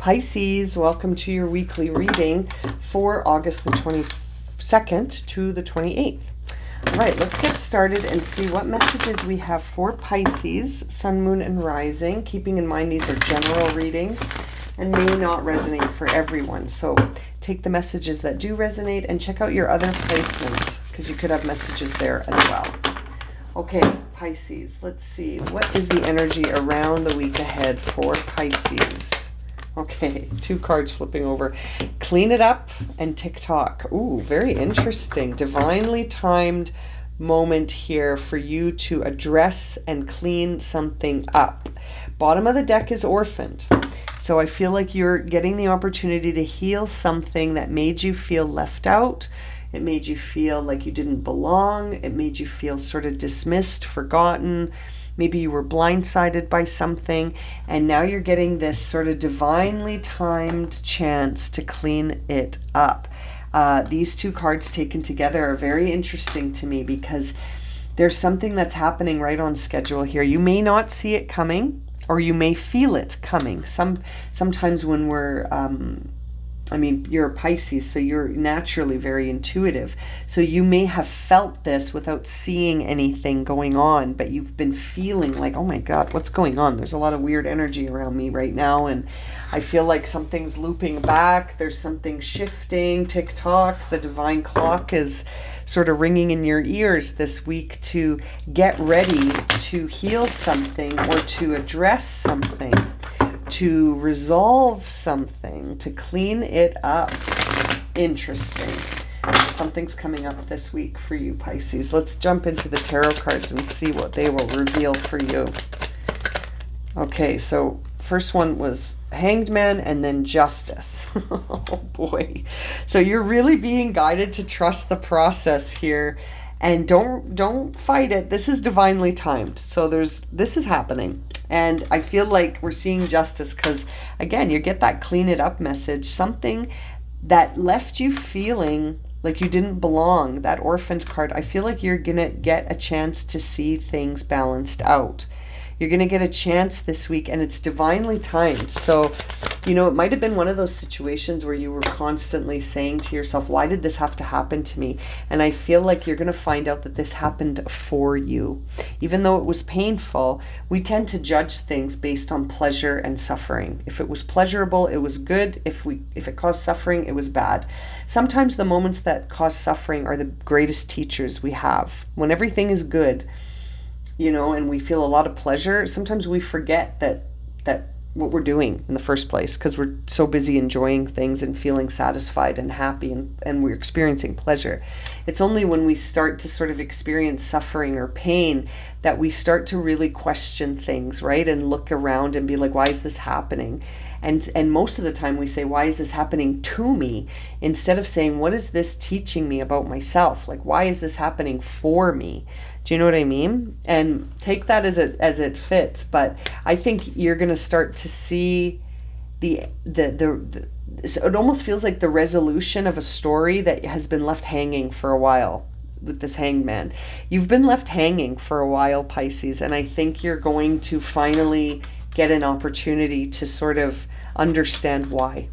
Pisces, welcome to your weekly reading for August the 22nd to the 28th. All right, let's get started and see what messages we have for Pisces, Sun, Moon, and Rising, keeping in mind these are general readings and may not resonate for everyone. So take the messages that do resonate and check out your other placements because you could have messages there as well. Okay, Pisces, let's see. What is the energy around the week ahead for Pisces? Okay, 2 cards flipping over. Clean it up and tick-tock. Ooh, very interesting. Divinely timed moment here for you to address and clean something up. Bottom of the deck is orphaned. So I feel like you're getting the opportunity to heal something that made you feel left out. It made you feel like you didn't belong. It made you feel sort of dismissed, forgotten. Maybe you were blindsided by something, and now you're getting this sort of divinely timed chance to clean it up. These 2 cards taken together are very interesting to me because there's something that's happening right on schedule here. You may not see it coming, or you may feel it coming. Sometimes when we're you're a Pisces, so you're naturally very intuitive. So you may have felt this without seeing anything going on, but you've been feeling like, oh my God, what's going on? There's a lot of weird energy around me right now, and I feel like something's looping back. There's something shifting. Tick-tock, the divine clock is sort of ringing in your ears this week to get ready to heal something or to address something, to resolve something, to clean it up. Interesting. Something's coming up this week for you, Pisces. Let's jump into the tarot cards and see what they will reveal for you. Okay, so first one was Hanged Man and then Justice. Oh boy. So you're really being guided to trust the process here. And don't fight it. This is divinely timed. So this is happening. And I feel like we're seeing justice because, again, you get that clean it up message. Something that left you feeling like you didn't belong. That orphaned card. I feel like you're going to get a chance to see things balanced out. You're going to get a chance this week, and it's divinely timed. So, it might have been one of those situations where you were constantly saying to yourself, why did this have to happen to me? And I feel like you're going to find out that this happened for you. Even though it was painful, we tend to judge things based on pleasure and suffering. If it was pleasurable, it was good. If it caused suffering, it was bad. Sometimes the moments that cause suffering are the greatest teachers we have. When everything is good, and we feel a lot of pleasure, sometimes we forget that what we're doing in the first place because we're so busy enjoying things and feeling satisfied and happy and we're experiencing pleasure. It's only when we start to sort of experience suffering or pain that we start to really question things, right? And look around and be like, why is this happening? And most of the time we say, why is this happening to me? Instead of saying, what is this teaching me about myself? Like, why is this happening for me? Do you know what I mean? And take that as it fits. But I think you're going to start to see it almost feels like the resolution of a story that has been left hanging for a while with this Hanged Man. You've been left hanging for a while, Pisces, and I think you're going to finally get an opportunity to sort of understand why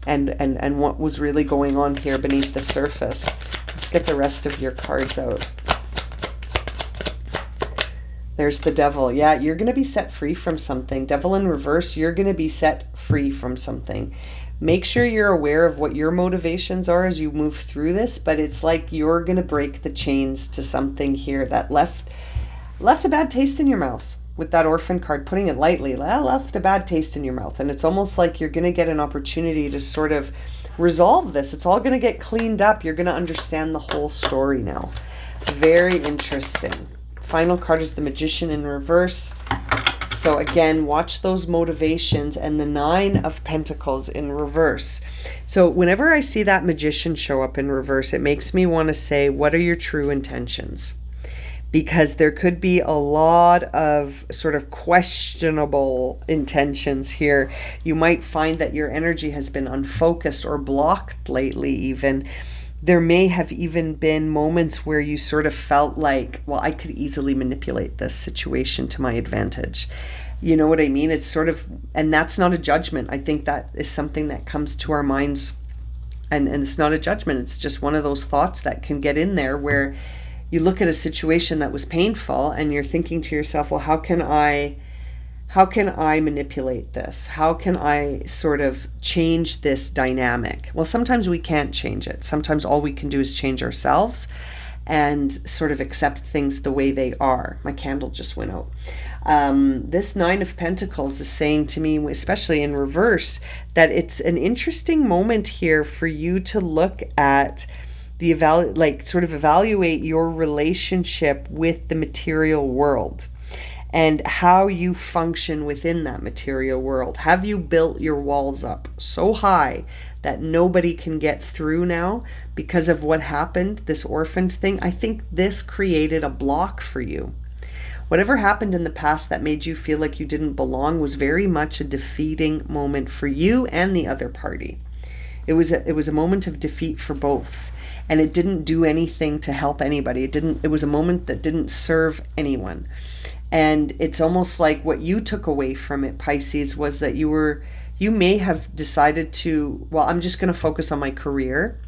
and what was really going on here beneath the surface. Let's get the rest of your cards out. There's the Devil. Yeah, you're going to be set free from something. Devil in reverse, you're going to be set free from something. Make sure you're aware of what your motivations are as you move through this, but it's like you're going to break the chains to something here that left a bad taste in your mouth. With that orphan card, putting it lightly, left a bad taste in your mouth. And it's almost like you're going to get an opportunity to sort of resolve this. It's all going to get cleaned up. You're going to understand the whole story now. Very interesting. Final card is the Magician in reverse. So again, watch those motivations and the 9 of Pentacles in reverse. So whenever I see that Magician show up in reverse, it makes me want to say, what are your true intentions? Because there could be a lot of sort of questionable intentions here. You might find that your energy has been unfocused or blocked lately even. There may have even been moments where you sort of felt like, well, I could easily manipulate this situation to my advantage. You know what I mean? It's sort of, and that's not a judgment. I think that is something that comes to our minds, and it's not a judgment. It's just one of those thoughts that can get in there where you look at a situation that was painful and you're thinking to yourself, well, how can I manipulate this? How can I sort of change this dynamic? Well, sometimes we can't change it. Sometimes all we can do is change ourselves and sort of accept things the way they are. My candle just went out. This Nine of Pentacles is saying to me, especially in reverse, that it's an interesting moment here for you to look at evaluate your relationship with the material world and how you function within that material world. Have you built your walls up so high that nobody can get through now because of what happened, this orphaned thing? I think this created a block for you. Whatever happened in the past that made you feel like you didn't belong was very much a defeating moment for you and the other party. It was a moment of defeat for both, and it didn't do anything to help anybody. It was a moment that didn't serve anyone. And it's almost like what you took away from it, Pisces, was that you may have decided to, well, I'm just going to focus on my career,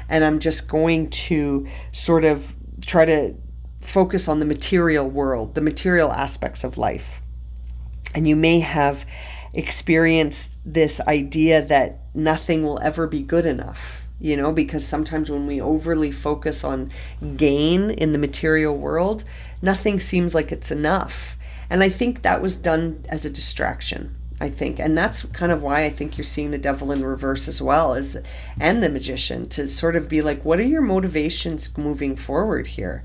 and I'm just going to sort of try to focus on the material world, the material aspects of life. And you may have experienced this idea that nothing will ever be good enough, because sometimes when we overly focus on gain in the material world, nothing seems like it's enough. And I think that was done as a distraction, I think. And that's kind of why I think you're seeing the Devil in reverse as well, and the Magician, to sort of be like, what are your motivations moving forward here?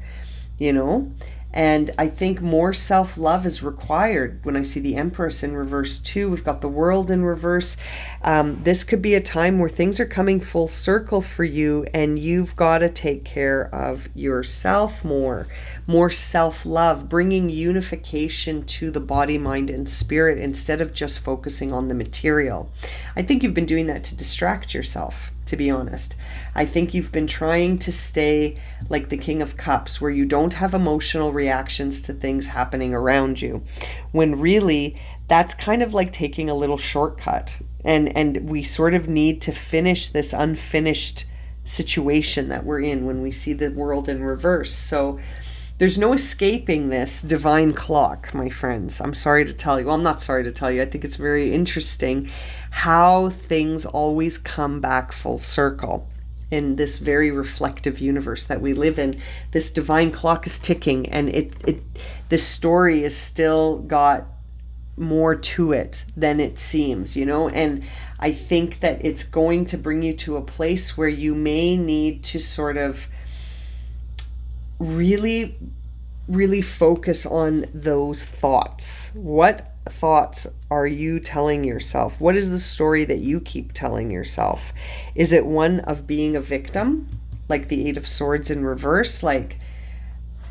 And I think more self-love is required. When I see the Empress in reverse too, we've got the World in reverse. This could be a time where things are coming full circle for you, and you've got to take care of yourself more self-love, bringing unification to the body, mind, and spirit instead of just focusing on the material. I think you've been doing that to distract yourself, to be honest. I think you've been trying to stay like the King of Cups, where you don't have emotional reactions to things happening around you, when really that's kind of like taking a little shortcut. And we sort of need to finish this unfinished situation that we're in when we see the World in reverse. So there's no escaping this divine clock, my friends. I'm sorry to tell you. Well, I'm not sorry to tell you. I think it's very interesting how things always come back full circle in this very reflective universe that we live in. This divine clock is ticking, and this story is still got more to it than it seems, and I think that it's going to bring you to a place where you may need to sort of really, really focus on those thoughts. What thoughts are you telling yourself? What is the story that you keep telling yourself? Is it one of being a victim, like the Eight of Swords in reverse? Like,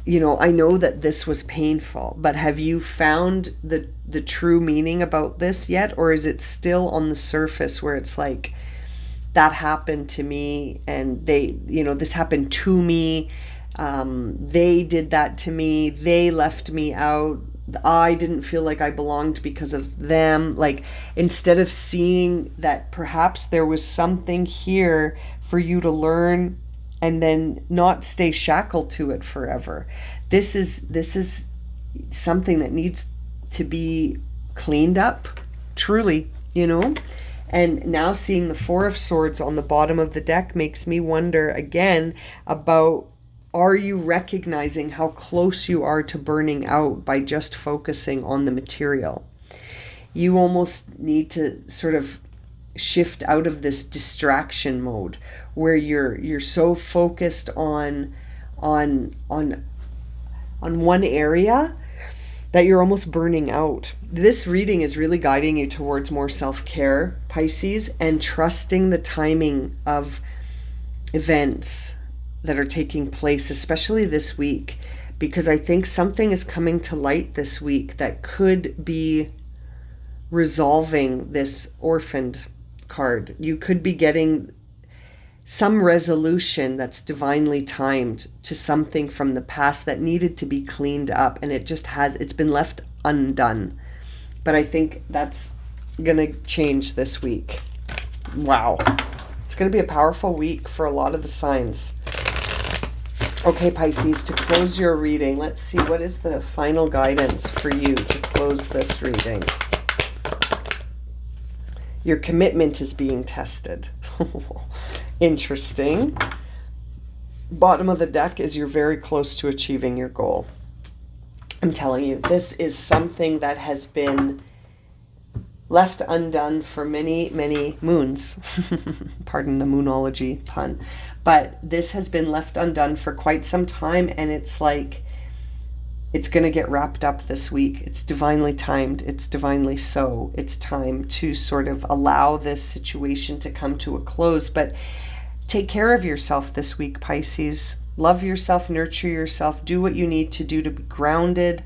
I know that this was painful, but have you found the true meaning about this yet? Or is it still on the surface where it's like, that happened to me, and this happened to me. They did that to me. They left me out. I didn't feel like I belonged because of them. Like, instead of seeing that perhaps there was something here for you to learn and then not stay shackled to it forever. This is something that needs to be cleaned up, truly, And now seeing the Four of Swords on the bottom of the deck makes me wonder again about, are you recognizing how close you are to burning out by just focusing on the material? You almost need to sort of shift out of this distraction mode where you're so focused on one area that you're almost burning out. This reading is really guiding you towards more self-care, Pisces, and trusting the timing of events that are taking place, especially this week, because I think something is coming to light this week that could be resolving this orphaned card. You could be getting some resolution that's divinely timed to something from the past that needed to be cleaned up, and it's been left undone But I think that's going to change this week. Wow. It's going to be a powerful week for a lot of the signs. Okay, Pisces, to close your reading, let's see, what is the final guidance for you to close this reading? Your commitment is being tested. Interesting. Bottom of the deck is you're very close to achieving your goal. I'm telling you, this is something that has been left undone for many, many moons. Pardon the moonology pun. But this has been left undone for quite some time, and it's like it's going to get wrapped up this week. It's divinely timed. It's divinely so. It's time to sort of allow this situation to come to a close. But take care of yourself this week, Pisces. Love yourself, nurture yourself, do what you need to do to be grounded.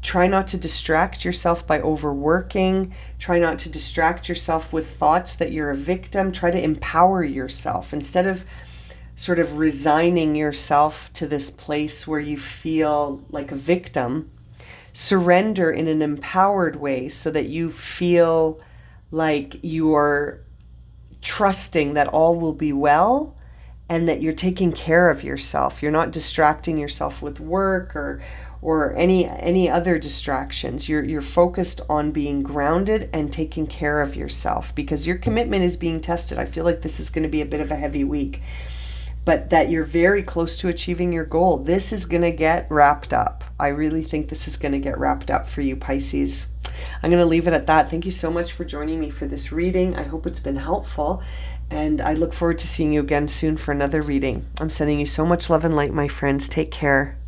Try not to distract yourself by overworking. Try not to distract yourself with thoughts that you're a victim. Try to empower yourself instead of sort of resigning yourself to this place where you feel like a victim. Surrender in an empowered way so that you feel like you're trusting that all will be well and that you're taking care of yourself. You're not distracting yourself with work or any other distractions. You're focused on being grounded and taking care of yourself because your commitment is being tested. I feel like this is going to be a bit of a heavy week, but that you're very close to achieving your goal. This is going to get wrapped up. I really think this is going to get wrapped up for you, Pisces. I'm going to leave it at that. Thank you so much for joining me for this reading. I hope it's been helpful, and I look forward to seeing you again soon for another reading. I'm sending you so much love and light, my friends. Take care.